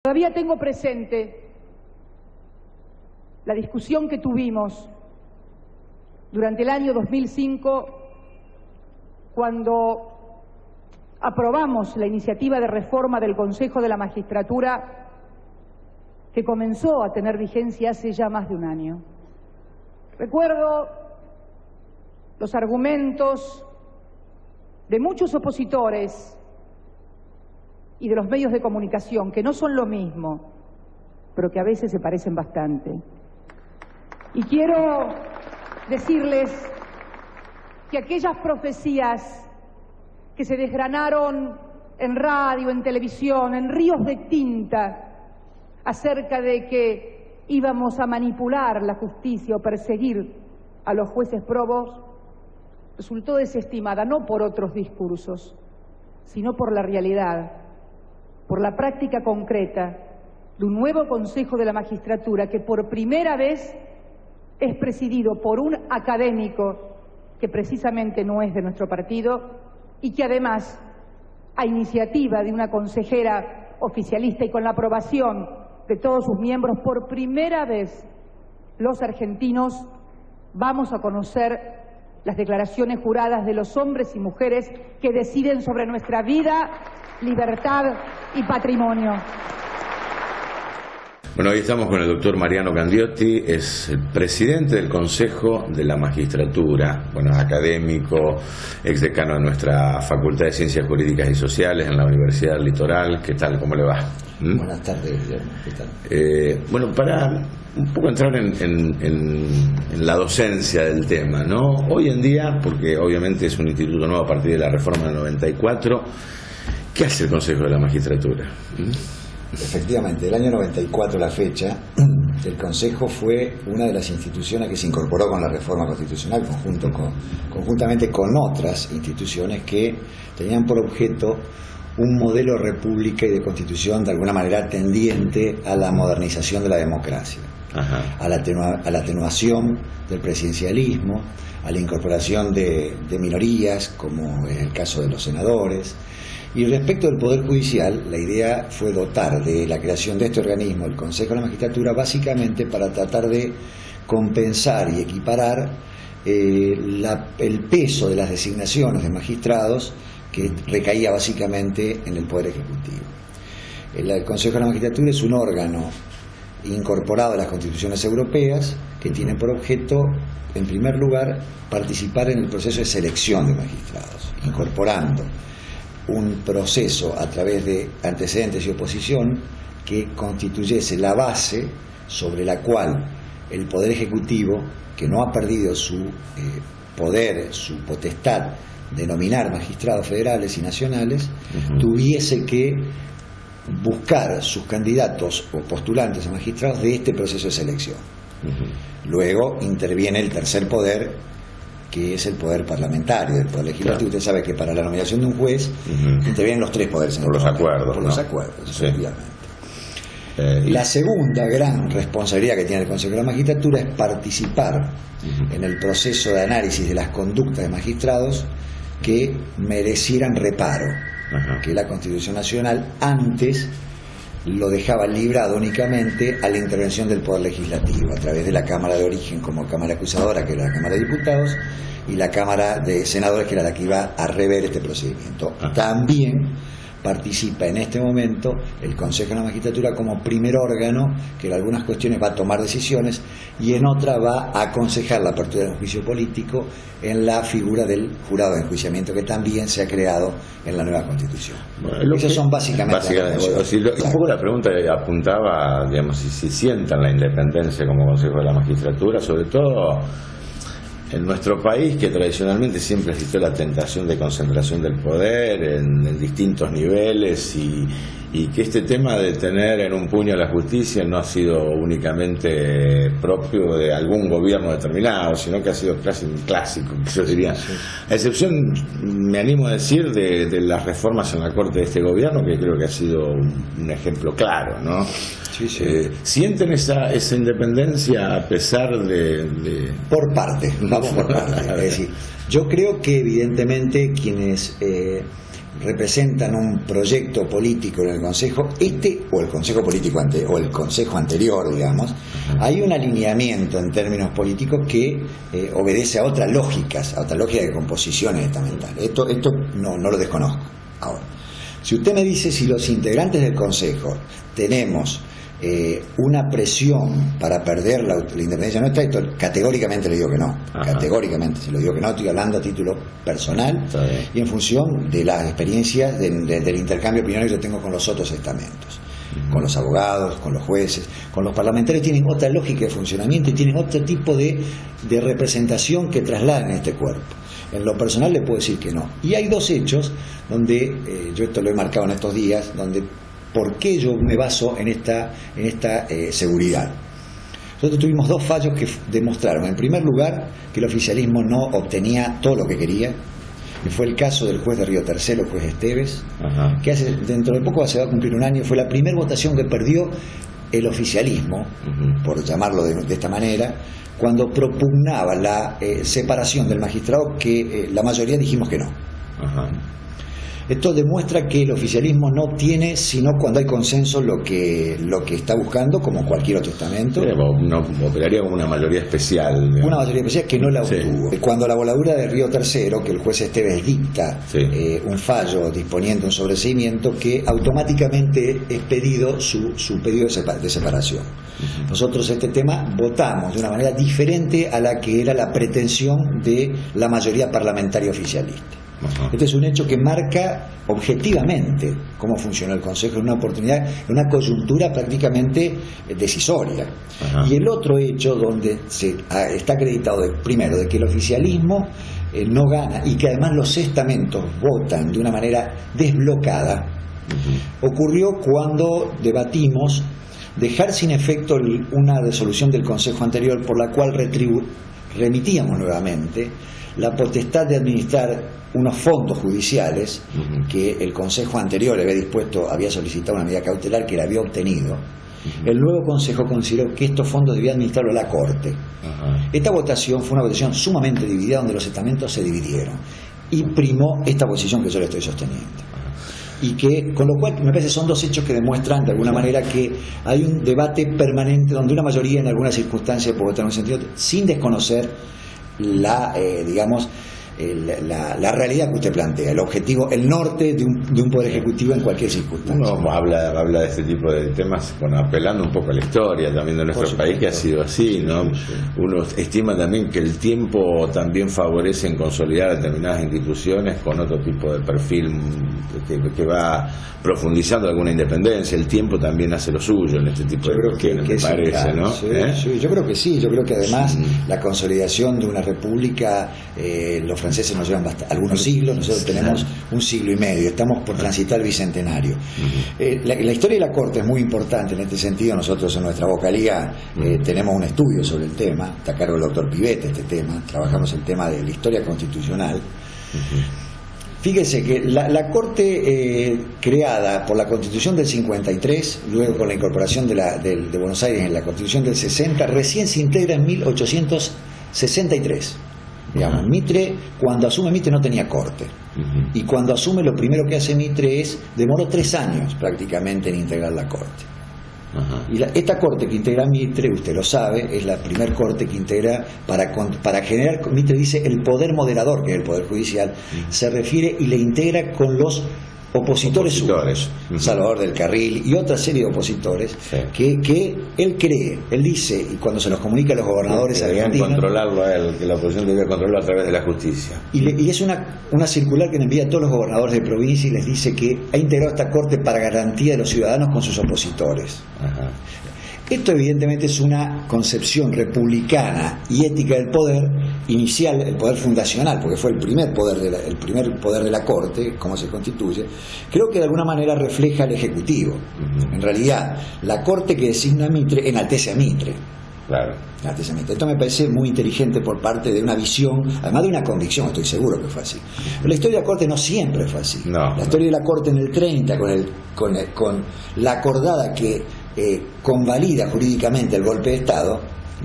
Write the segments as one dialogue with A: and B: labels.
A: Todavía tengo presente la discusión que tuvimos durante el año 2005 cuando aprobamos la iniciativa de reforma del Consejo de la Magistratura que comenzó a tener vigencia hace ya más de un año. Recuerdo los argumentos de muchos opositores y de los medios de comunicación, que no son lo mismo, pero que a veces se parecen bastante. Y quiero decirles que aquellas profecías que se desgranaron en radio, en televisión, en ríos de tinta, acerca de que íbamos a manipular la justicia o perseguir a los jueces probos, resultó desestimada no por otros discursos, sino por la realidad, por la práctica concreta de un nuevo Consejo de la Magistratura que por primera vez es presidido por un académico que precisamente no es de nuestro partido y que además, a iniciativa de una consejera oficialista y con la aprobación de todos sus miembros, por primera vez los argentinos vamos a conocer las declaraciones juradas de los hombres y mujeres que deciden sobre nuestra vida, libertad y patrimonio.
B: Bueno, hoy estamos con el doctor Mariano Candiotti, es el presidente del Consejo de la Magistratura, bueno, académico, exdecano de nuestra Facultad de Ciencias Jurídicas y Sociales en la Universidad del Litoral. ¿Qué tal? ¿Cómo le va?
C: Buenas tardes, Guillermo. ¿Qué tal?
B: Bueno, para un poco entrar en la docencia del tema, ¿no? Hoy en día, porque obviamente es un instituto nuevo a partir de la reforma del 94, ¿qué hace el Consejo de la Magistratura?
C: Efectivamente, el año 94, la fecha, el Consejo fue una de las instituciones que se incorporó con la reforma constitucional, conjuntamente con otras instituciones que tenían por objeto un modelo de república y de constitución de alguna manera tendiente a la modernización de la democracia, a la atenuación del presidencialismo, a la incorporación de minorías, como es el caso de los senadores. Y respecto del Poder Judicial, la idea fue dotar de la creación de este organismo, el Consejo de la Magistratura, básicamente para tratar de compensar y equiparar el peso de las designaciones de magistrados que recaía básicamente en el Poder Ejecutivo. El Consejo de la Magistratura es un órgano incorporado a las constituciones europeas que tiene por objeto, en primer lugar, participar en el proceso de selección de magistrados, incorporando un proceso a través de antecedentes y oposición que constituyese la base sobre la cual el Poder Ejecutivo, que no ha perdido su poder, su potestad de nominar magistrados federales y nacionales, tuviese que buscar sus candidatos o postulantes a magistrados de este proceso de selección. Luego interviene el tercer poder, que es el poder parlamentario, el poder legislativo. Usted sabe que para la nominación de un juez intervienen los tres poderes.
B: Por los acuerdos.
C: Por los acuerdos, efectivamente. La segunda gran responsabilidad que tiene el Consejo de la Magistratura es participar en el proceso de análisis de las conductas de magistrados que merecieran reparo, que la Constitución Nacional antes lo dejaba librado únicamente a la intervención del Poder Legislativo, a través de la Cámara de Origen como Cámara Acusadora, que era la Cámara de Diputados, y la Cámara de Senadores, que era la que iba a rever este procedimiento. También participa en este momento el Consejo de la Magistratura como primer órgano que en algunas cuestiones va a tomar decisiones y en otra va a aconsejar la apertura de un juicio político en la figura del jurado de enjuiciamiento que también se ha creado en la nueva Constitución. Bueno, esos son básicamente
B: un poco la pregunta apuntaba, digamos, si sientan la independencia como Consejo de la Magistratura, sobre todo en nuestro país, que tradicionalmente siempre existió la tentación de concentración del poder en distintos niveles y que este tema de tener en un puño la justicia no ha sido únicamente propio de algún gobierno determinado, sino que ha sido casi un clásico, yo diría. A excepción, me animo a decir, de las reformas en la Corte de este gobierno, que creo que ha sido un ejemplo claro, ¿no? ¿Sienten esa independencia a pesar de...?
C: Por parte, vamos por parte. Es decir, yo creo que evidentemente quienes representan un proyecto político en el Consejo, o el Consejo político o el Consejo anterior, digamos, hay un alineamiento en términos políticos que obedece a otras lógicas, a otra lógica de composición estamental. Esto no lo desconozco. Ahora, si usted me dice si los integrantes del Consejo tenemos una presión para perder la independencia nuestra, esto categóricamente le digo que no. Ajá. Categóricamente, se lo digo que no, estoy hablando a título personal y en función de las experiencias del intercambio de opiniones que yo tengo con los otros estamentos, con los abogados, con los jueces, con los parlamentarios. Tienen otra lógica de funcionamiento y tienen otro tipo de representación que trasladan en este cuerpo. En lo personal le puedo decir que no. Y hay dos hechos donde, yo esto lo he marcado en estos días, donde ¿por qué yo me baso en esta seguridad? Nosotros tuvimos dos fallos que demostraron, en primer lugar, que el oficialismo no obtenía todo lo que quería. Y fue el caso del juez de Río Tercero, el juez Esteves, que dentro de poco se va a cumplir un año. Fue la primera votación que perdió el oficialismo, por llamarlo de esta manera, cuando propugnaba la separación del magistrado, que la mayoría dijimos que no. Esto demuestra que el oficialismo no tiene, sino cuando hay consenso, lo que está buscando, como cualquier otro estamento.
B: No operaría como una mayoría especial. Digamos.
C: Una mayoría especial que no la obtuvo. Sí. Cuando la voladura de Río Tercero, que el juez Esteves dicta un fallo disponiendo un sobreseimiento, que automáticamente es pedido su pedido de separación. Nosotros este tema votamos de una manera diferente a la que era la pretensión de la mayoría parlamentaria oficialista. Este es un hecho que marca objetivamente cómo funcionó el Consejo en una oportunidad, en una coyuntura prácticamente decisoria. Y el otro hecho donde está acreditado, primero, de que el oficialismo no gana y que además los estamentos votan de una manera desblocada, ocurrió cuando debatimos dejar sin efecto una resolución del Consejo anterior por la cual remitíamos nuevamente la potestad de administrar unos fondos judiciales que el Consejo anterior había solicitado una medida cautelar que la había obtenido. El nuevo Consejo consideró que estos fondos debía administrarlo la Corte. Esta votación fue una votación sumamente dividida, donde los estamentos se dividieron y primó esta posición que yo le estoy sosteniendo. Y que, con lo cual, me parece son dos hechos que demuestran de alguna manera que hay un debate permanente donde una mayoría en algunas circunstancias puede votar en un sentido sin desconocer la realidad que usted plantea, el objetivo, el norte de un poder ejecutivo en cualquier circunstancia.
B: Uno habla de este tipo de temas apelando un poco a la historia también de nuestro país, que ha sido así, ¿no? Uno estima también que el tiempo también favorece en consolidar determinadas instituciones con otro tipo de perfil que va profundizando alguna independencia. El tiempo también hace lo suyo en este tipo de cuestiones, me parece, ¿no?
C: Sí, yo creo que sí, yo creo que además la consolidación de una república, los franceses nos llevan algunos siglos, nosotros tenemos un siglo y medio, estamos por transitar el bicentenario. La historia de la Corte es muy importante en este sentido. Nosotros en nuestra vocalía tenemos un estudio sobre el tema, está a cargo del doctor Pivete este tema, trabajamos el tema de la historia constitucional. Fíjese que la Corte creada por la Constitución del 53, luego con la incorporación de Buenos Aires en la Constitución del 60, recién se integra en 1863. Digamos, Mitre, cuando asume Mitre no tenía corte. Y cuando asume, lo primero que hace Mitre demoró 3 años prácticamente en integrar la corte. Y esta corte que integra Mitre, usted lo sabe, es la primer corte que integra para generar, Mitre dice, el poder moderador, que es el poder judicial, se refiere y le integra con los opositores. Salvador del Carril y otra serie de opositores que él cree, él dice, y cuando se los comunica a los gobernadores argentinos,
B: controlarlo a él, que la oposición debía controlarlo a través de la justicia.
C: Y es una circular que le envía a todos los gobernadores de provincia y les dice que ha integrado esta corte para garantía de los ciudadanos con sus opositores. Esto evidentemente es una concepción republicana y ética del poder inicial, el poder fundacional, porque fue el primer poder de la Corte, cómo se constituye. Creo que de alguna manera refleja al Ejecutivo. En realidad, la Corte que designa a Mitre enaltece a Mitre.
B: Claro.
C: Esto me parece muy inteligente por parte de una visión, además de una convicción, estoy seguro que fue así. Pero la historia de la Corte no siempre fue así. La historia de la Corte en el 30, con la acordada que convalida jurídicamente el golpe de Estado,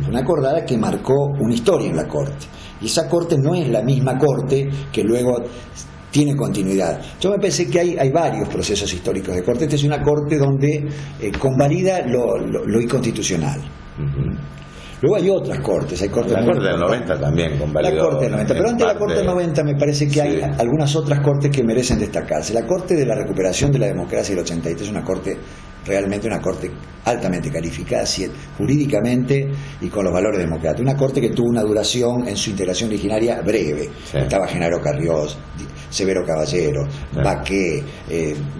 C: una acordada que marcó una historia en la Corte. Y esa Corte no es la misma Corte que luego tiene continuidad. Yo me pensé que hay varios procesos históricos de corte. Esta es una corte donde convalida lo inconstitucional. Luego hay otras cortes, hay cortes...
B: La corte del 90 también convalidó.
C: La corte del 90, pero antes de la corte del 90 me parece que hay algunas otras cortes que merecen destacarse. La corte de la recuperación de la democracia del 83 es una corte, realmente una corte altamente calificada jurídicamente y con los valores democráticos. Una corte que tuvo una duración en su integración originaria breve. Estaba Genaro Carriós, Severo Caballero, Baqué,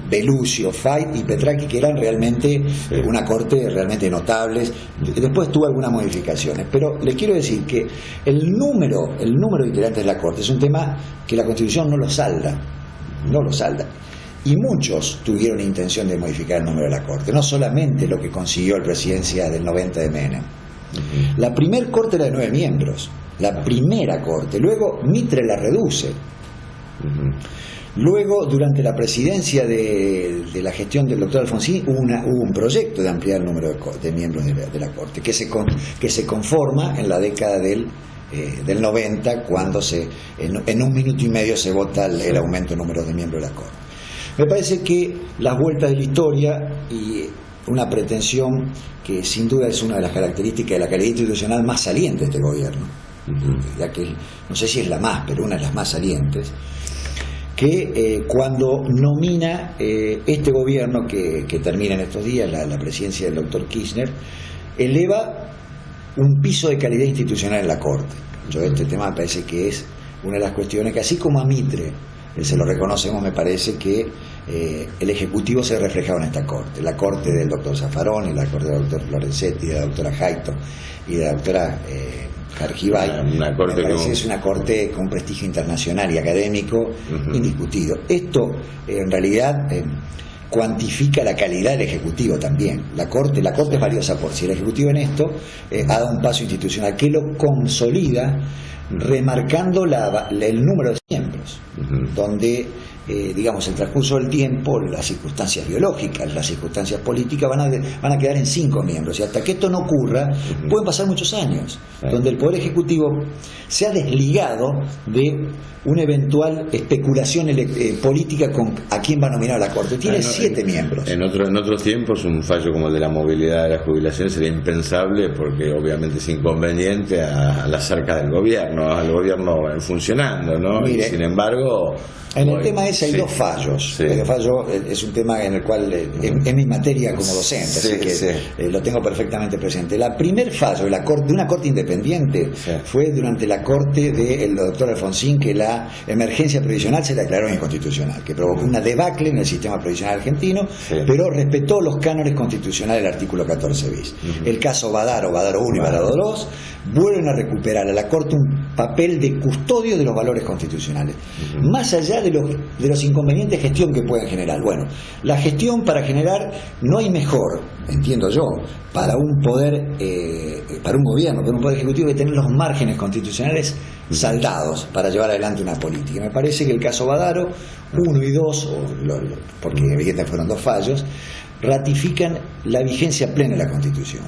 C: Belucio, Fait y Petracchi, que eran realmente una corte realmente notables. Después tuvo algunas modificaciones, pero les quiero decir que el número de integrantes de la corte es un tema que la Constitución no lo salda. Y muchos tuvieron intención de modificar el número de la corte, no solamente lo que consiguió el presidencia del 90 de Menem. La primer corte era de 9 miembros, la primera corte. Luego Mitre la reduce. Luego, durante la presidencia de la gestión del doctor Alfonsín, hubo un proyecto de ampliar el número de miembros de la corte, que se conforma en la década del 90, cuando en un minuto y medio se vota el aumento del número de miembros de la corte. Me parece que las vueltas de la historia y una pretensión que sin duda es una de las características de la calidad institucional más saliente de este gobierno, ya que no sé si es la más, pero una de las más salientes, que cuando nomina este gobierno que termina en estos días, la presidencia del doctor Kirchner, eleva un piso de calidad institucional en la Corte. Yo este tema me parece que es una de las cuestiones que, así como a Mitre se lo reconocemos, me parece que el Ejecutivo se reflejaba en esta Corte. La Corte del doctor Zaffaroni, la Corte del doctor Lorenzetti, de la doctora Jaito y de la doctora Argibay. Una corte es una corte con prestigio internacional y académico indiscutido. Esto en realidad cuantifica la calidad del Ejecutivo también. La corte es valiosa por sí. El Ejecutivo en esto ha dado un paso institucional que lo consolida, remarcando el número de miembros, donde digamos, el transcurso del tiempo, las circunstancias biológicas, las circunstancias políticas van a quedar en 5 miembros, y hasta que esto no ocurra pueden pasar muchos años, donde el Poder Ejecutivo se ha desligado de una eventual especulación política con a quién va a nominar a la Corte. Tiene 7 miembros. En
B: otros tiempos un fallo como el de la movilidad de las jubilaciones sería impensable, porque obviamente es inconveniente a las arcas del gobierno, al gobierno funcionando, ¿no? Mire, y sin embargo...
C: En el tema ese hay 2 fallos. El fallo es un tema en el cual es mi materia como docente, así que lo tengo perfectamente presente. El primer fallo de una corte independiente fue durante la corte del doctor Alfonsín, que la emergencia previsional se declaró inconstitucional, que provocó una debacle en el sistema previsional argentino, pero respetó los cánones constitucionales del artículo 14 bis. El caso Badaro 1 y Badaro 2 vuelven a recuperar a la Corte un papel de custodio de los valores constitucionales, más allá de los inconvenientes de gestión que pueden generar. Bueno, la gestión para generar, no hay mejor, entiendo yo, para un poder, para un gobierno, para un poder ejecutivo, que tener los márgenes constitucionales saldados para llevar adelante una política. Me parece que el caso Badaro 1 y 2, porque evidentemente fueron 2 fallos, ratifican la vigencia plena de la Constitución,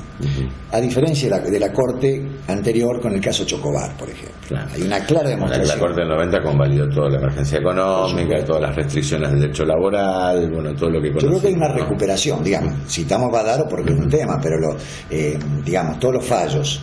C: a diferencia de la Corte anterior con el caso Chocobar, por ejemplo. Hay una clara demostración.
B: La Corte del 90 convalidó toda la emergencia económica, todas las restricciones del derecho laboral, todo lo que conocemos.
C: Yo creo que hay una recuperación, digamos, citamos Badaro porque es un tema, pero digamos, todos los fallos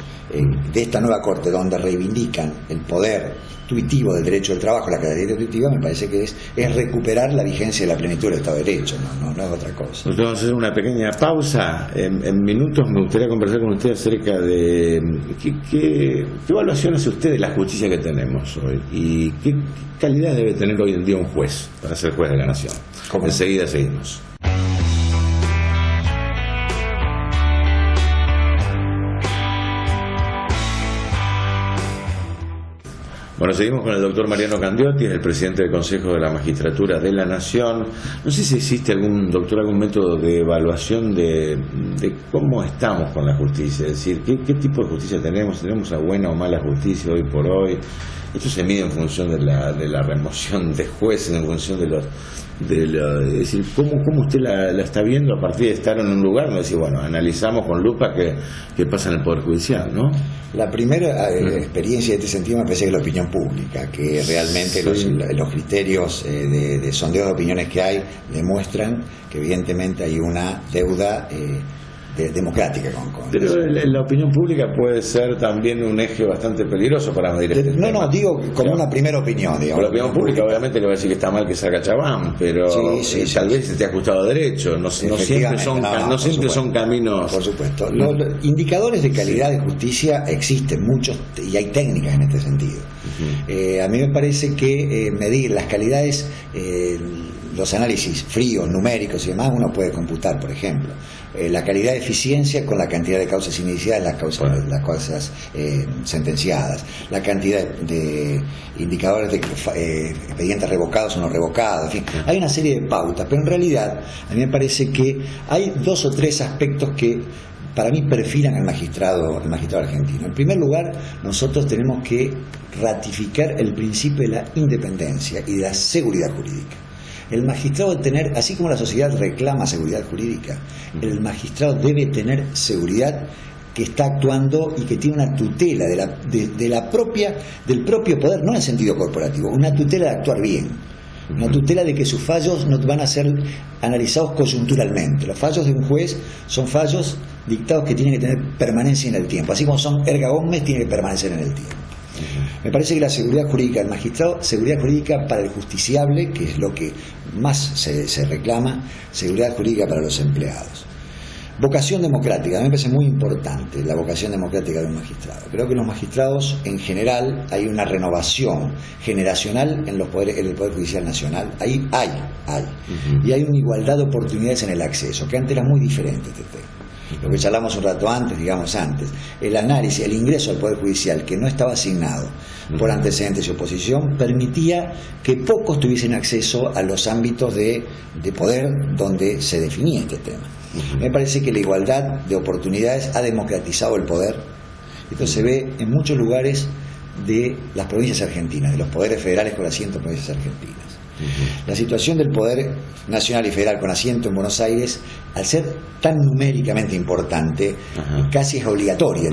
C: de esta nueva Corte, donde reivindican el poder intuitivo del derecho del trabajo, la calidad intuitiva, me parece que es recuperar la vigencia de la plenitud del Estado de Derecho, no es otra cosa.
B: Nosotros vamos a hacer una pequeña pausa. En minutos me gustaría conversar con usted acerca de qué evaluación hace usted de la justicia que tenemos hoy y qué calidad debe tener hoy en día un juez para ser juez de la nación. Enseguida seguimos. Bueno, seguimos con el doctor Mariano Candioti, el presidente del Consejo de la Magistratura de la Nación. No sé si existe algún método de evaluación de cómo estamos con la justicia, es decir, qué tipo de justicia tenemos a buena o mala justicia hoy por hoy. Esto se mide en función de la remoción de jueces, en función es decir, ¿cómo usted la está viendo a partir de estar en un lugar donde decir, bueno, analizamos con lupa qué pasa en el Poder Judicial, ¿no?
C: La primera experiencia de este sentido me parece que es la opinión opinión pública, que realmente los criterios de sondeo de opiniones que hay demuestran que evidentemente hay una deuda democrática con
B: pero la opinión pública puede ser también un eje bastante peligroso para medir este tema.
C: No, digo como una primera opinión, digamos.
B: La opinión pública obviamente le va a decir que está mal que salga Chabán, pero tal vez se te ha ajustado a derecho, no siempre son caminos.
C: Por supuesto. Los indicadores de calidad de justicia existen muchos y hay técnicas en este sentido. A mí me parece que medir las calidades, los análisis fríos, numéricos y demás, uno puede computar, por ejemplo, la calidad de eficiencia con la cantidad de causas iniciadas, las causas sentenciadas, la cantidad de indicadores de expedientes revocados o no revocados, en fin, hay una serie de pautas, pero en realidad a mí me parece que hay 2 o 3 aspectos que para mí perfilan al magistrado argentino. En primer lugar, nosotros tenemos que ratificar el principio de la independencia y de la seguridad jurídica. El magistrado debe tener, así como la sociedad reclama seguridad jurídica, el magistrado debe tener seguridad que está actuando y que tiene una tutela del propio poder, no en sentido corporativo, una tutela de actuar bien, una tutela de que sus fallos no van a ser analizados coyunturalmente. Los fallos de un juez son fallos dictados que tienen que tener permanencia en el tiempo, así como son erga omnes, tienen que permanecer en el tiempo. Me parece que la seguridad jurídica del magistrado, seguridad jurídica para el justiciable, que es lo que más se reclama, seguridad jurídica para los empleados. Vocación democrática, a mí me parece muy importante la vocación democrática de un magistrado. Creo que los magistrados, en general, hay una renovación generacional en el Poder Judicial Nacional. Ahí hay. Y hay una igualdad de oportunidades en el acceso, que antes era muy diferente este tema. Lo que charlamos un rato antes, el análisis, el ingreso al Poder Judicial, que no estaba asignado por antecedentes y oposición, permitía que pocos tuviesen acceso a los ámbitos de poder donde se definía este tema. Me parece que la igualdad de oportunidades ha democratizado el poder. Esto se ve en muchos lugares de las provincias argentinas, de los poderes federales con asiento en provincias argentinas. La situación del poder nacional y federal con asiento en Buenos Aires, al ser tan numéricamente importante, casi es obligatoria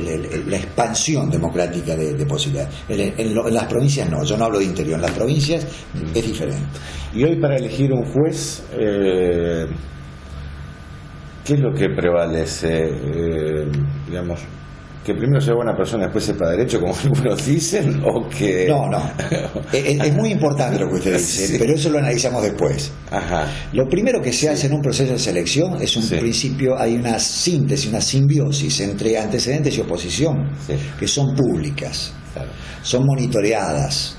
C: la expansión democrática de posibilidades. En las provincias no, yo no hablo de interior, en las provincias es diferente.
B: Y hoy, para elegir un juez, ¿qué es lo que prevalece? ¿Que primero sea buena persona, después sepa derecho, como algunos dicen? ¿O que...?
C: No. Es muy importante lo que usted dice, pero eso lo analizamos después. Lo primero que se hace en un proceso de selección es un principio, hay una síntesis, una simbiosis entre antecedentes y oposición, que son públicas, son monitoreadas,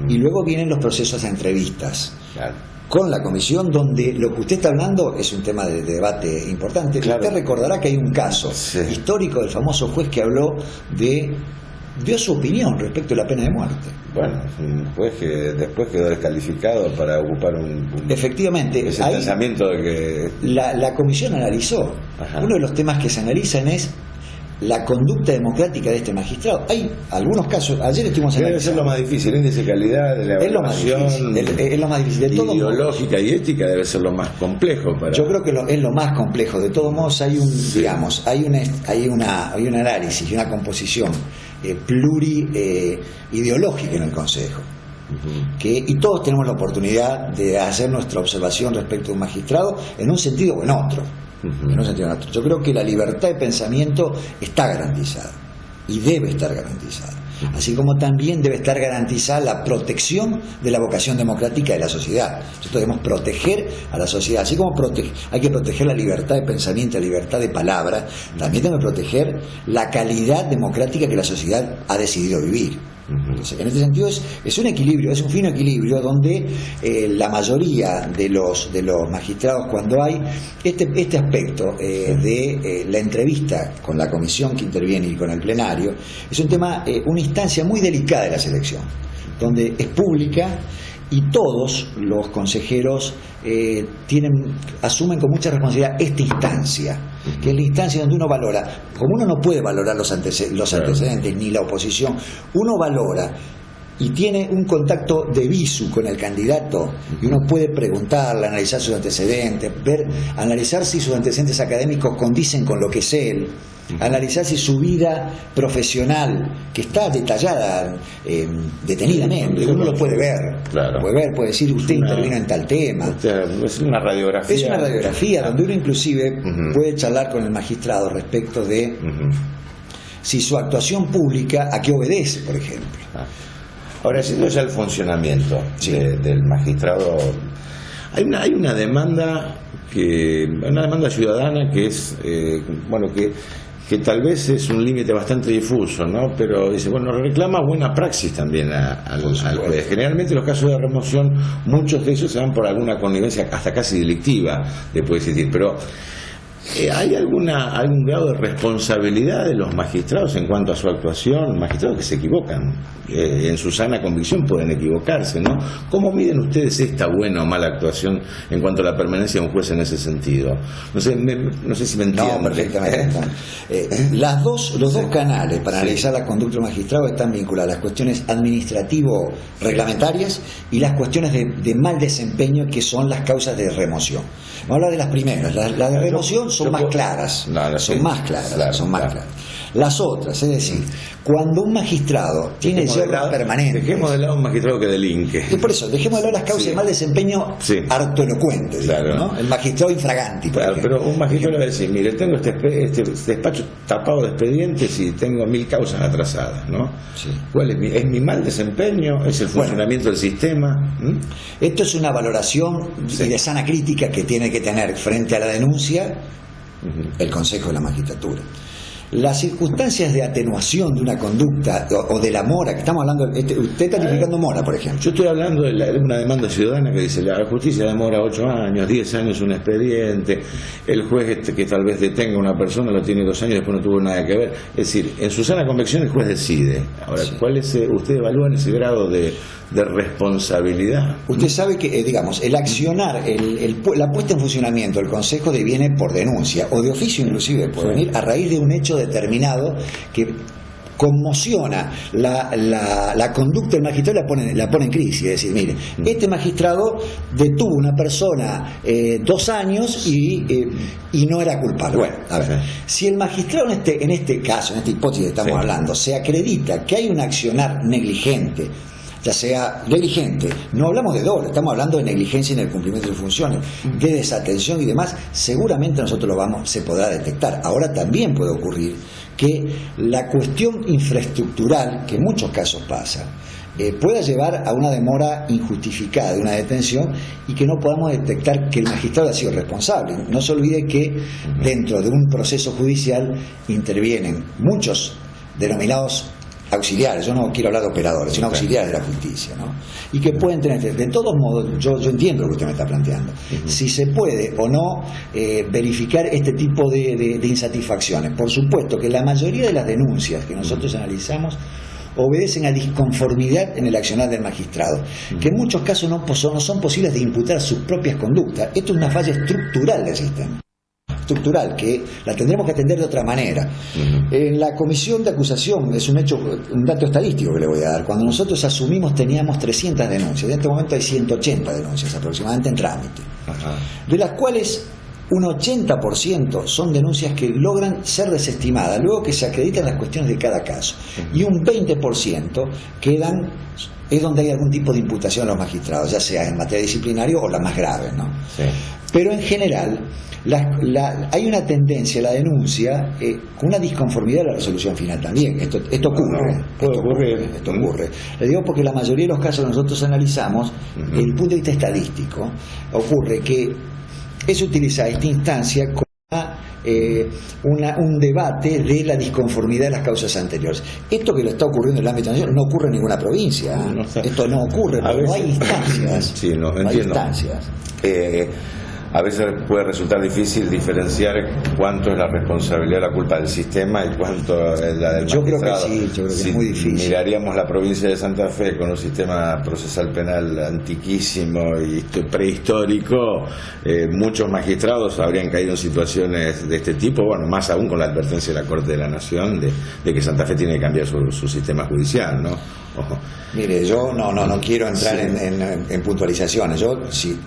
C: y luego vienen los procesos de entrevistas. Con la comisión, donde lo que usted está hablando es un tema de debate importante. Usted recordará que hay un caso histórico del famoso juez que habló dio su opinión respecto a la pena de muerte.
B: Bueno, un juez que después quedó descalificado para ocupar
C: efectivamente,
B: ese pensamiento de que...
C: La comisión analizó. Uno de los temas que se analizan es la conducta democrática de este magistrado. Hay algunos casos, ayer estuvimos analizando.
B: Debe ser lo más difícil, índice de calidad, de la evaluación,
C: es lo más difícil. De todo
B: ideológica y ética debe ser lo más complejo.
C: Yo creo que es lo más complejo. De todos modos hay un análisis y una composición pluriideológica en el Consejo. Y todos tenemos la oportunidad de hacer nuestra observación respecto a un magistrado en un sentido o en otro. Yo creo que la libertad de pensamiento está garantizada y debe estar garantizada, así como también debe estar garantizada la protección de la vocación democrática de la sociedad. Nosotros debemos proteger a la sociedad, así como hay que proteger la libertad de pensamiento, la libertad de palabra, también debemos proteger la calidad democrática que la sociedad ha decidido vivir. Entonces, en este sentido es un equilibrio, es un fino equilibrio donde la mayoría de los magistrados, cuando hay este aspecto de la entrevista con la comisión que interviene y con el plenario, es un tema, una instancia muy delicada de la selección, donde es pública y todos los consejeros asumen con mucha responsabilidad esta instancia, que es la instancia donde uno valora. Como uno no puede valorar los antecedentes ni la oposición, uno valora y tiene un contacto de visu con el candidato, y uno puede preguntarle, analizar sus antecedentes, analizar si sus antecedentes académicos condicen con lo que es él. analizar si su vida profesional, que está detallada detenidamente, uno lo puede ver,
B: claro.
C: puede decir usted intervino en tal tema.
B: Es una radiografía.
C: Es una radiografía donde uno inclusive puede charlar con el magistrado respecto de si su actuación pública a qué obedece, por ejemplo.
B: Ahora, siendo ya el funcionamiento del magistrado, hay una demanda ciudadana que es que tal vez es un límite bastante difuso, ¿no? Pero dice, reclama buena praxis también al juez. Generalmente los casos de remoción, muchos de ellos se van por alguna connivencia hasta casi delictiva, le puede existir, pero ¿hay algún grado de responsabilidad de los magistrados en cuanto a su actuación? Magistrados que se equivocan, en su sana convicción pueden equivocarse, ¿no? ¿Cómo miden ustedes esta buena o mala actuación en cuanto a la permanencia de un juez en ese sentido? No sé si me entienden.
C: No, perfectamente. Los dos canales para analizar la conducta del magistrado están vinculadas a las cuestiones administrativo-reglamentarias y las cuestiones de mal desempeño, que son las causas de remoción. Vamos a hablar de las primeras. Las de remoción son más claras, son más claras. Las otras, es decir, cuando un magistrado tiene yerros permanentes.
B: Dejemos de lado un magistrado que delinque.
C: Y por eso, dejemos de lado las causas de mal desempeño harto elocuentes,
B: claro,
C: ¿no? El magistrado infraganti.
B: Claro, pero un magistrado le va a decir, mire, tengo este despacho tapado de expedientes y tengo 1000 causas atrasadas, ¿no? Sí. ¿Cuál es mi mal desempeño? ¿Es el funcionamiento del sistema?
C: Esto es una valoración y de sana crítica que tiene que tener frente a la denuncia el Consejo de la Magistratura. Las circunstancias de atenuación de una conducta o de la mora, que estamos hablando, usted está tipificando mora, por ejemplo.
B: Yo estoy hablando de una demanda ciudadana que dice, la justicia demora 8 años, 10 años un expediente, el juez que tal vez detenga a una persona lo tiene 2 años y después no tuvo nada que ver. Es decir, en su sana convicción el juez decide. Ahora, ¿cuál es, usted evalúa ese grado de responsabilidad?
C: Usted sabe que, el accionar, la puesta en funcionamiento del Consejo deviene por denuncia, o de oficio inclusive, puede venir a raíz de un hecho determinado que conmociona la conducta del magistrado y la pone en crisis. Es decir, mire, este magistrado detuvo a una persona 2 años y no era culpable. Bueno, a ver, si el magistrado en este caso, en esta hipótesis que estamos hablando, se acredita que hay un accionar negligente, ya sea negligente, no hablamos de dolo, estamos hablando de negligencia en el cumplimiento de funciones, de desatención y demás, seguramente nosotros se podrá detectar. Ahora también puede ocurrir que la cuestión infraestructural, que en muchos casos pasa, pueda llevar a una demora injustificada de una detención y que no podamos detectar que el magistrado ha sido responsable. No se olvide que dentro de un proceso judicial intervienen muchos denominados auxiliares, yo no quiero hablar de operadores, sino auxiliares de la justicia, ¿no? Y que pueden tener, de todos modos, yo entiendo lo que usted me está planteando, si se puede o no verificar este tipo de insatisfacciones. Por supuesto que la mayoría de las denuncias que nosotros analizamos obedecen a disconformidad en el accionar del magistrado, que en muchos casos no son posibles de imputar sus propias conductas. Esto es una falla estructural del sistema. Estructural, que la tendremos que atender de otra manera. En la comisión de acusación, es un dato estadístico que le voy a dar, cuando nosotros asumimos teníamos 300 denuncias, en este momento hay 180 denuncias aproximadamente en trámite, de las cuales un 80% son denuncias que logran ser desestimadas, luego que se acreditan las cuestiones de cada caso, y un 20% es donde hay algún tipo de imputación a los magistrados, ya sea en materia disciplinaria o la más grave, ¿no? Sí. Pero en general hay una tendencia a la denuncia con una disconformidad de la resolución final también. Esto ocurre. Esto ocurre. Le digo porque la mayoría de los casos que nosotros analizamos, desde el punto de vista estadístico, ocurre que es utilizada esta instancia como un debate de la disconformidad de las causas anteriores. Esto que lo está ocurriendo en el ámbito nacional no ocurre en ninguna provincia. Esto no ocurre, porque no hay instancias.
B: Sí, no entiendo.
C: Hay instancias.
B: A veces puede resultar difícil diferenciar cuánto es la responsabilidad de la culpa del sistema y cuánto es la del magistrado.
C: Yo creo que es muy difícil.
B: Miraríamos la provincia de Santa Fe con un sistema procesal penal antiquísimo y prehistórico, muchos magistrados habrían caído en situaciones de este tipo, bueno, más aún con la advertencia de la Corte de la Nación de que Santa Fe tiene que cambiar su sistema judicial, ¿no? Ojo.
C: Mire, yo no quiero entrar en puntualizaciones.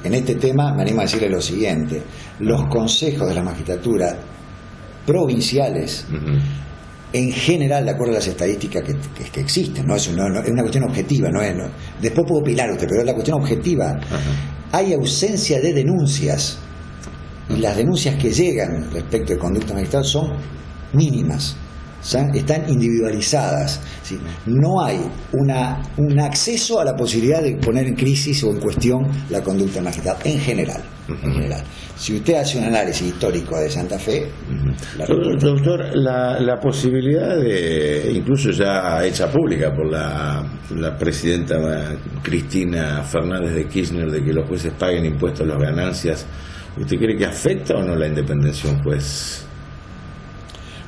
C: En este tema me animo a decirle lo siguiente: los consejos de la magistratura provinciales, en general, de acuerdo a las estadísticas que existen, no es una cuestión objetiva, después puedo opinar usted, pero es la cuestión objetiva, hay ausencia de denuncias, y las denuncias que llegan respecto de conducta magistral son mínimas, están individualizadas, ¿sí? No hay un acceso a la posibilidad de poner en crisis o en cuestión la conducta magistral en general. Si usted hace un análisis histórico de Santa Fe,
B: doctor, la posibilidad de, incluso ya hecha pública por la presidenta Cristina Fernández de Kirchner, de que los jueces paguen impuestos a las ganancias, ¿usted cree que afecta o no la independencia de un juez?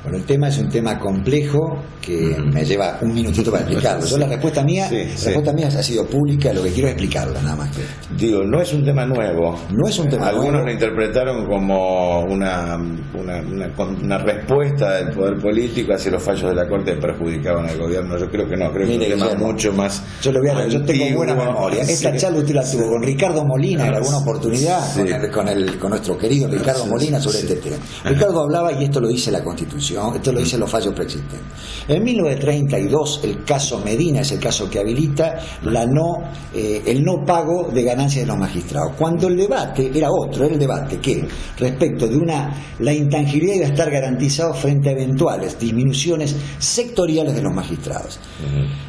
C: Bueno, el tema es un tema complejo que me lleva un minutito para explicarlo. Yo, la respuesta mía ha sido pública, lo que quiero es explicarla, nada más que.
B: Digo, no es un tema nuevo.
C: No es un tema
B: Algunos
C: nuevo.
B: lo interpretaron como una respuesta del poder político hacia los fallos de la Corte que perjudicaban al gobierno. Yo creo que no, creo que es un tema mucho más.
C: Yo tengo buena memoria. Esta charla usted la tuvo con Ricardo Molina en alguna oportunidad, con nuestro querido Ricardo Molina sobre este tema. Ricardo hablaba, y esto lo dice la Constitución, esto lo dicen los fallos preexistentes. En 1932 el caso Medina es el caso que habilita el no pago de ganancias de los magistrados. Cuando el debate era otro, era el debate que respecto de la intangibilidad iba a estar garantizado frente a eventuales disminuciones sectoriales de los magistrados.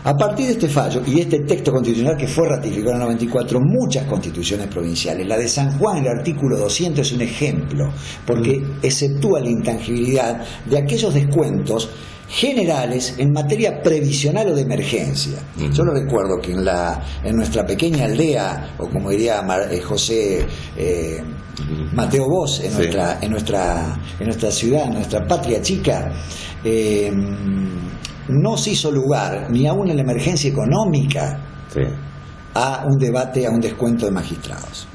C: A partir de este fallo y este texto constitucional que fue ratificado en el 94, muchas constituciones provinciales, la de San Juan, el artículo 200 es un ejemplo, porque exceptúa la intangibilidad de aquellos descuentos generales en materia previsional o de emergencia. Yo lo recuerdo que en nuestra pequeña aldea, o como diría José Mateo Bosch, en nuestra ciudad, en nuestra patria chica, no se hizo lugar, ni aún en la emergencia económica, a un debate, a un descuento de magistrados.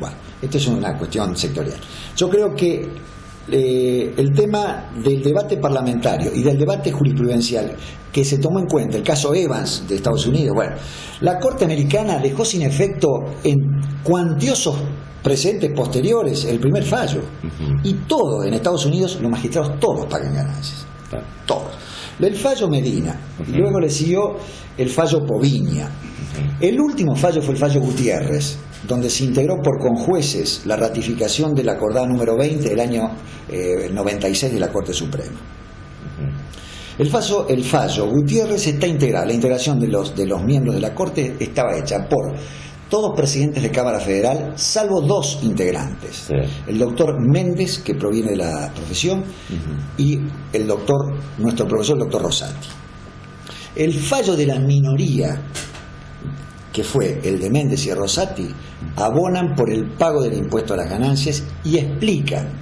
C: Bueno, esto es una cuestión sectorial. Yo creo que el tema del debate parlamentario y del debate jurisprudencial que se tomó en cuenta, el caso Evans de Estados Unidos, bueno, la Corte Americana dejó sin efecto en cuantiosos precedentes posteriores el primer fallo, y todo en Estados Unidos, los magistrados todos pagan ganancias, todos. El fallo Medina, y luego le siguió el fallo Poviña. El último fallo fue el fallo Gutiérrez, donde se integró por conjueces la ratificación del acordado número 20 del año 96 de la Corte Suprema. El fallo Gutiérrez está integrado, la integración de los miembros de la Corte estaba hecha por todos presidentes de Cámara Federal, salvo dos integrantes, el doctor Méndez, que proviene de la profesión, y nuestro profesor, el doctor Rosati. El fallo de la minoría, que fue el de Méndez y Rosati, abonan por el pago del impuesto a las ganancias y explican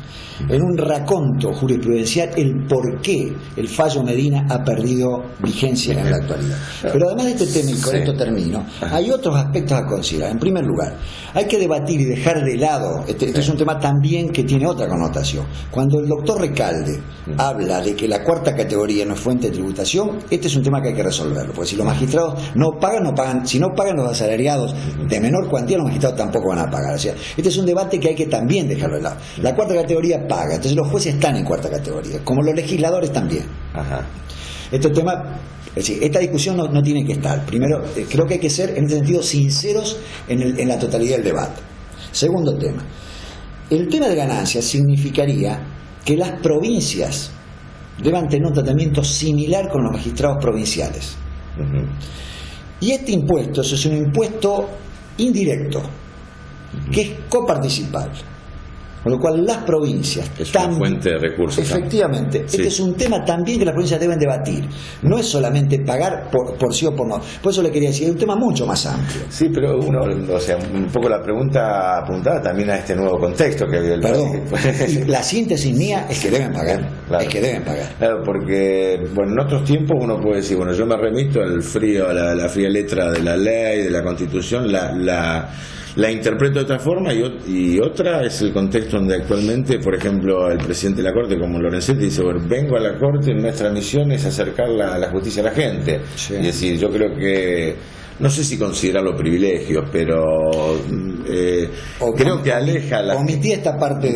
C: en un raconto jurisprudencial el por qué el fallo Medina ha perdido vigencia en la actualidad. Pero además de este tema, y con esto termino, hay otros aspectos a considerar. En primer lugar, hay que debatir y dejar de lado, este es un tema también que tiene otra connotación. Cuando el doctor Recalde habla de que la cuarta categoría no es fuente de tributación, este es un tema que hay que resolverlo, porque si los magistrados no pagan, si no pagan los asalariados de menor cuantía, los magistrados tampoco van a pagar. O sea, este es un debate que hay que también dejarlo de lado. La cuarta categoría paga, entonces los jueces están en cuarta categoría, como los legisladores también. Este tema, es decir, esta discusión no tiene que estar. Primero, creo que hay que ser en este sentido sinceros en la totalidad del debate. Segundo tema, el tema de ganancias significaría que las provincias deban tener un tratamiento similar con los magistrados provinciales. Y este impuesto es un impuesto indirecto, que es coparticipable. Con lo cual las provincias
B: es una fuente de recursos.
C: Efectivamente, este es un tema también que las provincias deben debatir. No es solamente pagar por sí o por no. Por eso le quería decir, es un tema mucho más amplio.
B: Sí, pero un poco la pregunta apuntaba también a este nuevo contexto que había el país.
C: Y la síntesis mía es que deben pagar.
B: Claro.
C: Es que deben pagar.
B: Claro, porque en otros tiempos uno puede decir, yo me remito al a la fría letra de la ley, de la Constitución, la interpreto de otra forma, y otra es el contexto donde actualmente, por ejemplo, el presidente de la Corte, como Lorenzetti, dice, vengo a la Corte, nuestra misión es acercar la justicia a la gente. Es decir, yo creo que no sé si considerarlo privilegios, pero creo que aleja la...
C: Omití esta parte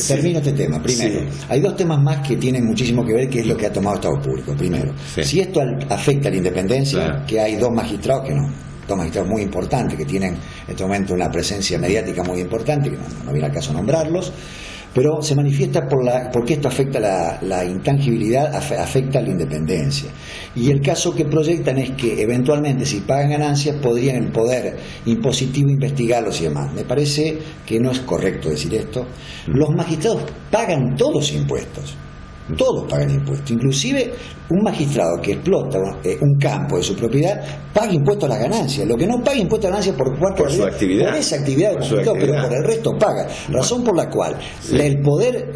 C: termino este tema. Primero, hay dos temas más que tienen muchísimo que ver, que es lo que ha tomado Estado Público. Primero, si esto afecta a la independencia, que hay dos magistrados muy importantes que tienen en este momento una presencia mediática muy importante, que no viene al caso nombrarlos, pero se manifiesta porque esto afecta la intangibilidad, afecta la independencia. Y el caso que proyectan es que eventualmente, si pagan ganancias, podrían el poder impositivo investigarlos y demás. Me parece que no es correcto decir esto. Los magistrados pagan todos los impuestos. Todos pagan impuestos, inclusive un magistrado que explota un campo de su propiedad paga impuestos a las ganancias. Lo que no paga impuestos a las ganancias por esa actividad del magistrado, pero por el resto paga. Razón por la cual el poder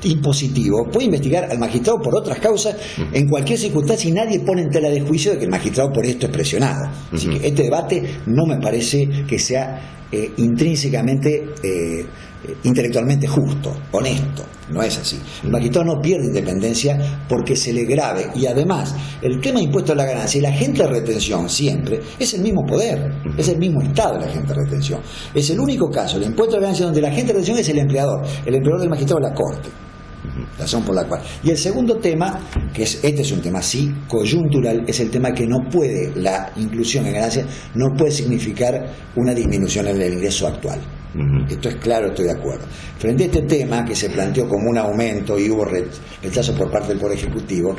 C: impositivo puede investigar al magistrado por otras causas en cualquier circunstancia y nadie pone en tela de juicio de que el magistrado por esto es presionado. Así que este debate no me parece que sea intrínsecamente intelectualmente justo, honesto. No es así. El magistrado no pierde independencia porque se le grave. Y además, el tema de impuesto a la ganancia y la agente de retención siempre es el mismo poder, es el mismo estado el agente de retención. Es el único caso, el impuesto a la ganancia, donde el agente de retención es el empleador del magistrado es la Corte. Razón por la cual. Y el segundo tema, este es un tema sí coyuntural, es el tema que no puede, la inclusión en ganancia no puede significar una disminución en el ingreso actual. Esto es claro, estoy de acuerdo. Frente a este tema que se planteó como un aumento y hubo rechazo por parte del Poder Ejecutivo,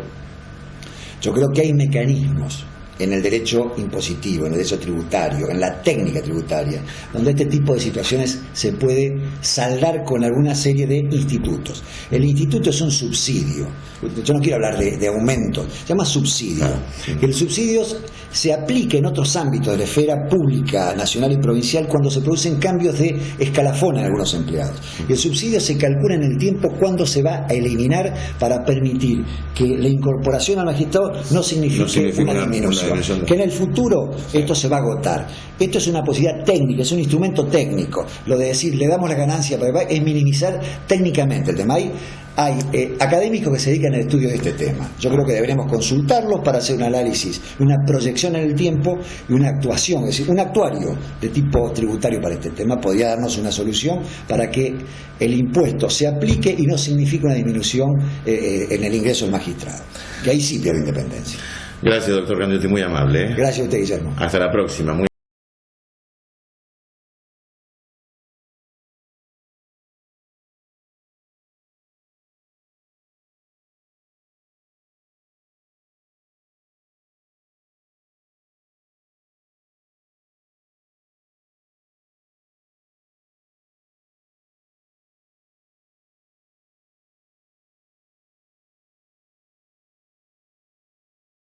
C: yo creo que hay mecanismos en el derecho impositivo, en el derecho tributario, en la técnica tributaria, donde este tipo de situaciones se puede saldar con alguna serie de institutos. El instituto es un subsidio. Yo no quiero hablar de aumento, se llama subsidio. Que el subsidio se aplica en otros ámbitos de la esfera pública, nacional y provincial cuando se producen cambios de escalafón en algunos empleados. Y el subsidio se calcula en el tiempo cuando se va a eliminar para permitir que la incorporación al magistrado no signifique una disminución. Que en el futuro esto se va a agotar. Esto es una posibilidad técnica, es un instrumento técnico. Lo de decir le damos la ganancia es minimizar técnicamente el tema. Hay académicos que se dedican al estudio de este tema. Yo creo que deberemos consultarlos para hacer un análisis, una proyección en el tiempo y una actuación, es decir, un actuario de tipo tributario para este tema podría darnos una solución para que el impuesto se aplique y no signifique una disminución en el ingreso del magistrado, que ahí sí pierde independencia.
B: Gracias, doctor Candioti, muy amable.
C: Gracias a usted, Guillermo.
B: Hasta la próxima. Muy